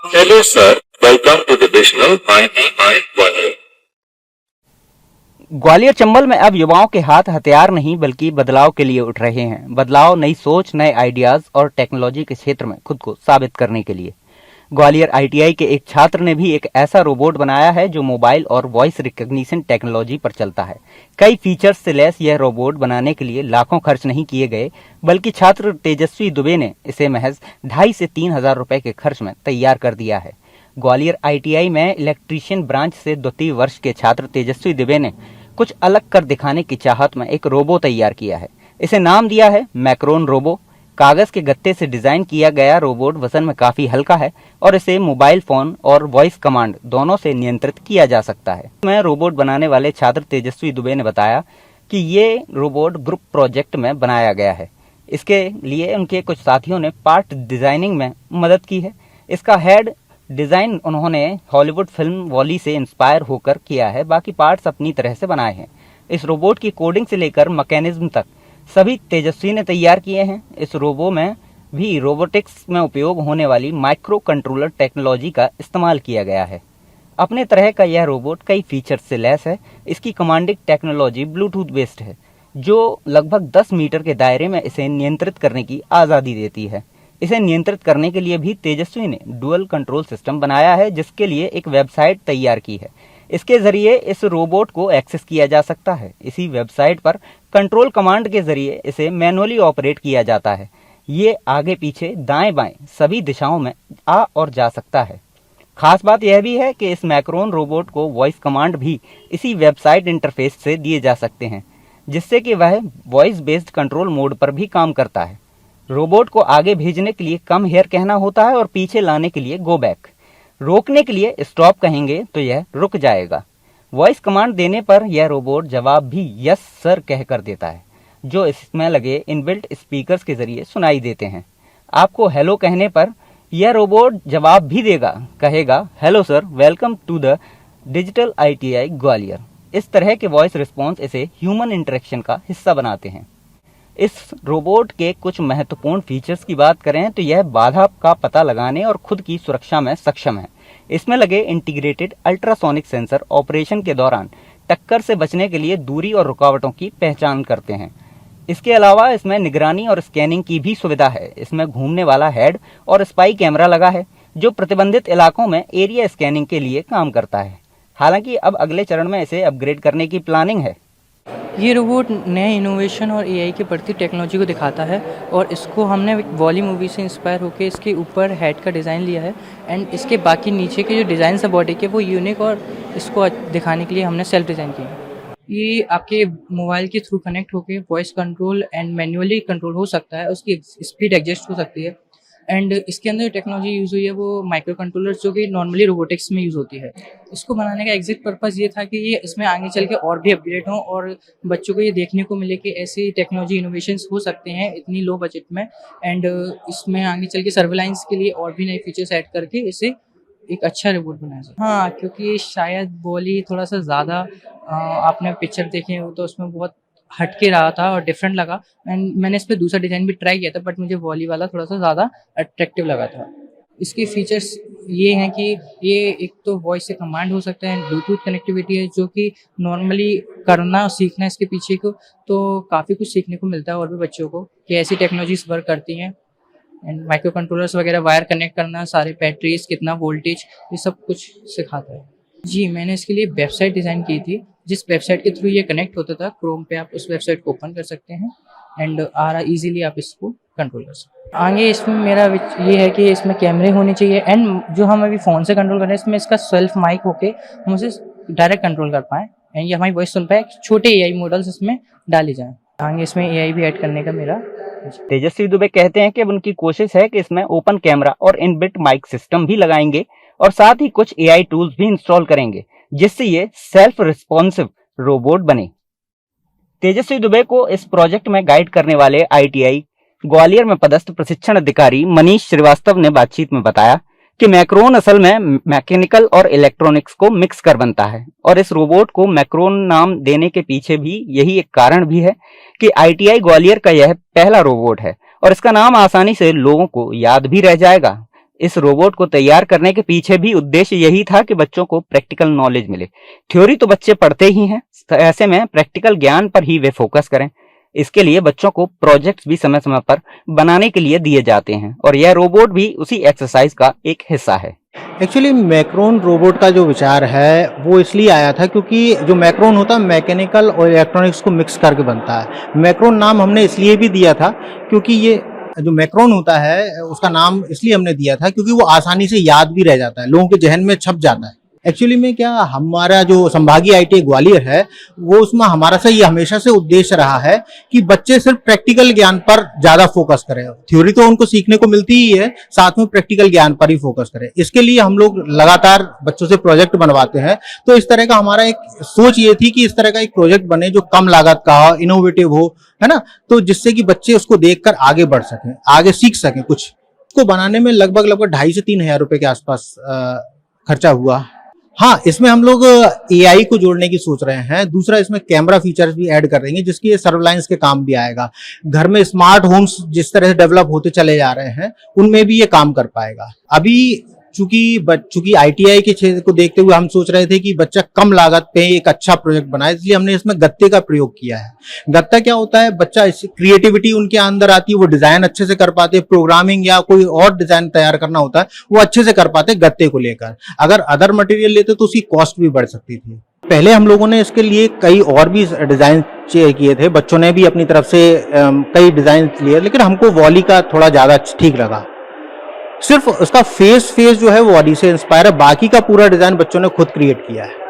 Hello sir, welcome to the Vishnu ITI Gwalior. Gwalior Chambal में अब युवाओं के हाथ हथियार नहीं बल्कि बदलाव के लिए उठ रहे हैं। बदलाव, नई सोच, नए आइडियाज और टेक्नोलॉजी के क्षेत्र में खुद को साबित करने के लिए ग्वालियर आईटीआई के एक छात्र ने भी एक ऐसा रोबोट बनाया है जो मोबाइल और वॉइस रिकॉग्निशन टेक्नोलॉजी पर चलता है। कई फीचर्स से लैस यह रोबोट बनाने के लिए लाखों खर्च नहीं किए गए, बल्कि छात्र तेजस्वी दुबे ने इसे महज 2,500 से 3,000 रुपए के खर्च में तैयार कर दिया है। ग्वालियर आईटीआई में इलेक्ट्रीशियन ब्रांच से द्वितीय वर्ष के छात्र तेजस्वी दुबे ने कुछ अलग कर दिखाने की चाहत में एक रोबो तैयार किया है। इसे नाम दिया है मैक्रोन रोबो। कागज के गत्ते से डिजाइन किया गया रोबोट वजन में काफी हल्का है और इसे मोबाइल फोन और वॉइस कमांड दोनों से नियंत्रित किया जा सकता है। मैं रोबोट बनाने वाले छात्र तेजस्वी दुबे ने बताया कि ये रोबोट ग्रुप प्रोजेक्ट में बनाया गया है। इसके लिए उनके कुछ साथियों ने पार्ट डिजाइनिंग में मदद की है। इसका हेड डिजाइन उन्होंने हॉलीवुड फिल्म वॉली से इंस्पायर होकर किया है, बाकी पार्ट्स अपनी तरह से बनाए हैं। इस रोबोट की कोडिंग से लेकर मैकेनिज्म तक सभी तेजस्वी ने तैयार किए हैं। इस रोबो में भी रोबोटिक्स में उपयोग होने वाली माइक्रो कंट्रोलर टेक्नोलॉजी का इस्तेमाल किया गया है। अपने तरह का यह रोबोट कई फीचर्स से लैस है। इसकी कमांडिंग टेक्नोलॉजी ब्लूटूथ बेस्ड है, जो लगभग 10 मीटर के दायरे में इसे नियंत्रित करने की आज़ादी देती है। इसे नियंत्रित करने के लिए भी तेजस्वी ने डुअल कंट्रोल सिस्टम बनाया है, जिसके लिए एक वेबसाइट तैयार की है। इसके जरिए इस रोबोट को एक्सेस किया जा सकता है। इसी वेबसाइट पर कंट्रोल कमांड के जरिए इसे मैनुअली ऑपरेट किया जाता है। ये आगे पीछे दाएं बाएं सभी दिशाओं में आ और जा सकता है। खास बात यह भी है कि इस मैक्रोन रोबोट को वॉइस कमांड भी इसी वेबसाइट इंटरफेस से दिए जा सकते हैं, जिससे कि वह वॉइस बेस्ड कंट्रोल मोड पर भी काम करता है। रोबोट को आगे भेजने के लिए कम हियर कहना होता है और पीछे लाने के लिए गो बैक। रोकने के लिए स्टॉप कहेंगे तो यह रुक जाएगा। वॉइस कमांड देने पर यह रोबोट जवाब भी यस सर कहकर देता है, जो इसमें लगे इनबिल्ट स्पीकर्स के जरिए सुनाई देते हैं। आपको हेलो कहने पर यह रोबोट जवाब भी देगा, कहेगा hello sir, welcome to the digital ITI Gwalior. इस तरह के वॉइस रिस्पॉन्स इसे ह्यूमन इंटरेक्शन का हिस्सा बनाते हैं। इस रोबोट के कुछ महत्वपूर्ण फीचर्स की बात करें तो यह बाधा का पता लगाने और खुद की सुरक्षा में सक्षम है। इसमें लगे इंटीग्रेटेड अल्ट्रासोनिक सेंसर ऑपरेशन के दौरान टक्कर से बचने के लिए दूरी और रुकावटों की पहचान करते हैं। इसके अलावा इसमें निगरानी और स्कैनिंग की भी सुविधा है। इसमें घूमने वाला हेड और स्पाई कैमरा लगा है, जो प्रतिबंधित इलाकों में एरिया स्कैनिंग के लिए काम करता है। हालांकि अब अगले चरण में इसे अपग्रेड करने की प्लानिंग है। ये रोबोट नए इनोवेशन और एआई के बढ़ती टेक्नोलॉजी को दिखाता है और इसको हमने वॉली मूवी से इंस्पायर होकर इसके ऊपर हेड का डिज़ाइन लिया है एंड इसके बाकी नीचे के जो डिज़ाइन है बॉडी के वो यूनिक और इसको दिखाने के लिए हमने सेल्फ डिज़ाइन किया है। ये आपके मोबाइल के थ्रू कनेक्ट होकर voice control and manually control हो सकता है, उसकी स्पीड एडजस्ट हो सकती है एंड इसके अंदर जो टेक्नोलॉजी यूज़ हुई है वो माइक्रो कंट्रोलर्स जो कि नॉर्मली रोबोटिक्स में यूज़ होती है। इसको बनाने का एग्जैक्ट पर्पस ये था कि ये इसमें आगे चल के और भी अपग्रेड हों और बच्चों को ये देखने को मिले कि ऐसी टेक्नोलॉजी इनोवेशंस हो सकते हैं इतनी लो बजट में एंड इसमें आगे चल के सर्विलांस के लिए और भी नए फीचर्स ऐड करके इसे एक अच्छा रोबोट बनाया जाए। हाँ, क्योंकि शायद बोली थोड़ा सा ज़्यादा आपने पिक्चर देखे हो तो उसमें बहुत हट के रहा था और डिफरेंट लगा एंड मैंने इस पर दूसरा डिज़ाइन भी ट्राई किया था, बट मुझे वॉली वाला थोड़ा सा ज़्यादा अट्रैक्टिव लगा था। इसके फीचर्स ये हैं कि ये एक तो वॉइस से कमांड हो सकता है, ब्लूटूथ कनेक्टिविटी है जो कि नॉर्मली करना और सीखना इसके पीछे को तो काफ़ी कुछ सीखने को मिलता है और भी बच्चों को कि ऐसी टेक्नोलॉजीज वर्क करती हैं एंड माइक्रो कंट्रोलर्स वगैरह वायर कनेक्ट करना, सारे बैटरीज, कितना वोल्टेज, ये सब कुछ सिखाता है। जी, मैंने इसके लिए वेबसाइट डिज़ाइन की थी, जिस वेबसाइट के थ्रू ये कनेक्ट होता था क्रोम पे, आप उस वेबसाइट को ओपन कर सकते हैं एंड इजीली आप इसको कंट्रोल कर सकते हैं। आगे इसमें मेरा ये है कि इसमें कैमरे होने चाहिए एंड जो हम अभी फ़ोन से कंट्रोल कर रहे हैं इसमें इसका सेल्फ माइक होके हम उसे डायरेक्ट कंट्रोल कर पाएँ एंड ये हमारी वॉइस सुन पाए। छोटे एआई मॉडल्स इसमें डाले जाएँ। आगे इसमें एआई भी ऐड करने का मेरा। तेजस्वी दुबे कहते हैं कि उनकी कोशिश है कि इसमें ओपन कैमरा और इनबिल्ट माइक सिस्टम भी लगाएंगे और साथ ही कुछ एआई टूल्स भी इंस्टॉल करेंगे, जिससे ये सेल्फ रिस्पॉन्सिव रोबोट बने। तेजस्वी दुबे को इस प्रोजेक्ट में गाइड करने वाले आईटीआई ग्वालियर में पदस्थ प्रशिक्षण अधिकारी मनीष श्रीवास्तव ने बातचीत में बताया कि मैक्रोन असल में मैकेनिकल और इलेक्ट्रॉनिक्स को मिक्स कर बनता है और इस रोबोट को मैक्रोन नाम देने के पीछे भी यही एक कारण भी है कि आईटीआई ग्वालियर का यह पहला रोबोट है और इसका नाम आसानी से लोगों को याद भी रह जाएगा। इस रोबोट को तैयार करने के पीछे भी उद्देश्य यही था कि बच्चों को प्रैक्टिकल नॉलेज मिले। थ्योरी तो बच्चे पढ़ते ही हैं, ऐसे में प्रैक्टिकल ज्ञान पर ही वे फोकस करें। इसके लिए बच्चों को प्रोजेक्ट्स भी समय समय पर बनाने के लिए दिए जाते हैं और यह रोबोट भी उसी एक्सरसाइज का एक हिस्सा है। एक्चुअली मैक्रोन रोबोट का जो विचार है वो इसलिए आया था क्योंकि जो मैक्रोन होता है मैकेनिकल और इलेक्ट्रॉनिक्स को मिक्स करके बनता है। मैक्रोन नाम हमने इसलिए भी दिया था क्योंकि ये जो मैक्रोन होता है उसका नाम इसलिए हमने दिया था क्योंकि वो आसानी से याद भी रह जाता है, लोगों के जहन में छप जाता है। एक्चुअली में क्या हमारा जो संभागीय ITI ग्वालियर है वो उसमें हमारा से ये हमेशा से उद्देश्य रहा है कि बच्चे सिर्फ प्रैक्टिकल ज्ञान पर ज्यादा फोकस करें। थ्योरी तो उनको सीखने को मिलती ही है, साथ में प्रैक्टिकल ज्ञान पर ही फोकस करें। इसके लिए हम लोग लगातार बच्चों से प्रोजेक्ट बनवाते हैं। तो इस तरह का हमारा एक सोच ये थी कि इस तरह का एक प्रोजेक्ट बने जो कम लागत का हो, इनोवेटिव हो, है ना, तो जिससे कि बच्चे उसको देखकर आगे बढ़ सकें, आगे सीख सकें। कुछ इसको बनाने में लगभग 2,500 से 3,000 रुपए के आसपास खर्चा हुआ। हाँ, इसमें हम लोग AI को जोड़ने की सोच रहे हैं। दूसरा, इसमें कैमरा फीचर्स भी ऐड कर देंगे जिसकी सर्विलांस के काम भी आएगा। घर में स्मार्ट होम्स जिस तरह से डेवलप होते चले जा रहे हैं उनमें भी ये काम कर पाएगा। अभी चूंकि ITI के क्षेत्र को देखते हुए हम सोच रहे थे कि बच्चा कम लागत पे एक अच्छा प्रोजेक्ट बनाए, इसलिए हमने इसमें गत्ते का प्रयोग किया है। गत्ता क्या होता है, बच्चा क्रिएटिविटी उनके अंदर आती है, वो डिजाइन अच्छे से कर पाते, प्रोग्रामिंग या कोई और डिजाइन तैयार करना होता है वो अच्छे से कर पाते गत्ते को लेकर। अगर अदर मटेरियल लेते तो उसकी कॉस्ट भी बढ़ सकती थी। पहले हम लोगों ने इसके लिए कई और भी डिजाइन किए थे, बच्चों ने भी अपनी तरफ से कई डिजाइन लिए, लेकिन हमको वॉली का थोड़ा ज्यादा ठीक लगा। सिर्फ उसका फेस जो है वो वॉली से इंस्पायर है, बाकी का पूरा डिजाइन बच्चों ने खुद क्रिएट किया है।